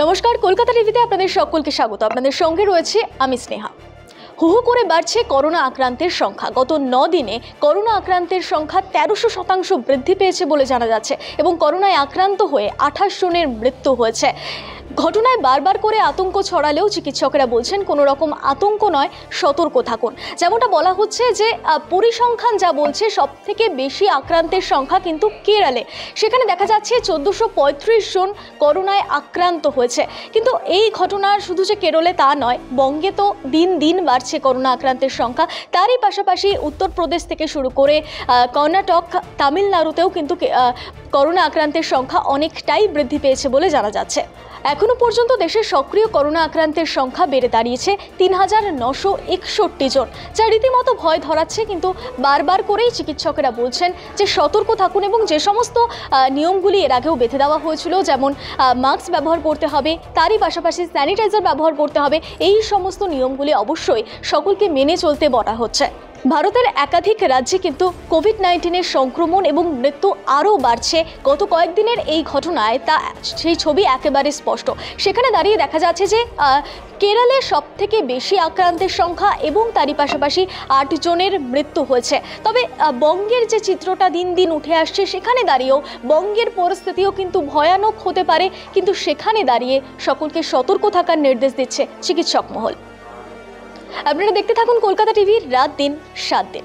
নমস্কার, কলকাতা টিভিতে আপনাদের সকলকে স্বাগত। আপনাদের সঙ্গে রয়েছে আমি স্নেহা। হু হু করে বাড়ছে করোনা আক্রান্তের সংখ্যা। গত 9 দিনে করোনা আক্রান্তের সংখ্যা 1300% বৃদ্ধি পেয়েছে বলে জানা যাচ্ছে এবং করোনায় আক্রান্ত হয়ে 28 জনের মৃত্যু হয়েছে। ঘটনায় বারবার করে আতঙ্ক ছড়ালেও চিকিৎসকেরা বলছেন কোনো রকম আতঙ্ক নয়, সতর্ক থাকুন। যেমনটা বলা হচ্ছে যে পরিসংখ্যান যা বলছে সব থেকে বেশি আক্রান্তের সংখ্যা কিন্তু কেরালে। সেখানে দেখা যাচ্ছে 1435 জন করোনায় আক্রান্ত হয়েছে। কিন্তু এই ঘটনার শুধু যে কেরলে তা নয়, বঙ্গে তো দিন দিন বাড়ছে করোনা আক্রান্তের সংখ্যা। তারই পাশাপাশি উত্তরপ্রদেশ থেকে শুরু করে কর্ণাটক, তামিলনাড়ুতেও কিন্তু করোনা আক্রান্তের সংখ্যা অনেকটাই বৃদ্ধি পেয়েছে বলে জানা যাচ্ছে। এখনো পর্যন্ত দেশের সক্রিয় করোনা আক্রান্তের সংখ্যা বেড়ে দাঁড়িয়েছে 3961 জন, যা রীতিমতো ভয় ধরাচ্ছে। কিন্তু বারবার করেই চিকিৎসকেরা বলছেন যে সতর্ক থাকুন এবং যে সমস্ত নিয়মগুলি এর আগেও বেঁধে দেওয়া হয়েছিল, যেমন মাস্ক ব্যবহার করতে হবে, তারই পাশাপাশি স্যানিটাইজার ব্যবহার করতে হবে, এই সমস্ত নিয়মগুলি অবশ্যই সকলকে মেনে চলতে বলা হচ্ছে। ভারতের একাধিক রাজ্যে কিন্তু কোভিড-19 সংক্রমণ এবং মৃত্যু আরও বাড়ছে। গত কয়েকদিনের এই ঘটনায় সেই ছবি একেবারে স্পষ্ট। সেখানে দাঁড়িয়ে দেখা যাচ্ছে যে কেরলে সব থেকে বেশি আক্রান্তের সংখ্যা এবং তারই পাশাপাশি 8 জনের মৃত্যু হয়েছে। তবে বঙ্গের যে চিত্রটা দিন দিন উঠে আসছে, সেখানে দাঁড়িয়েও বঙ্গের পরিস্থিতিও কিন্তু ভয়ানক হতে পারে। কিন্তু সেখানে দাঁড়িয়ে সকলকে সতর্ক থাকার নির্দেশ দিচ্ছে চিকিৎসক মহল। আপনারা দেখতে থাকুন কলকাতা টিভির রাত দিন 7 দিন।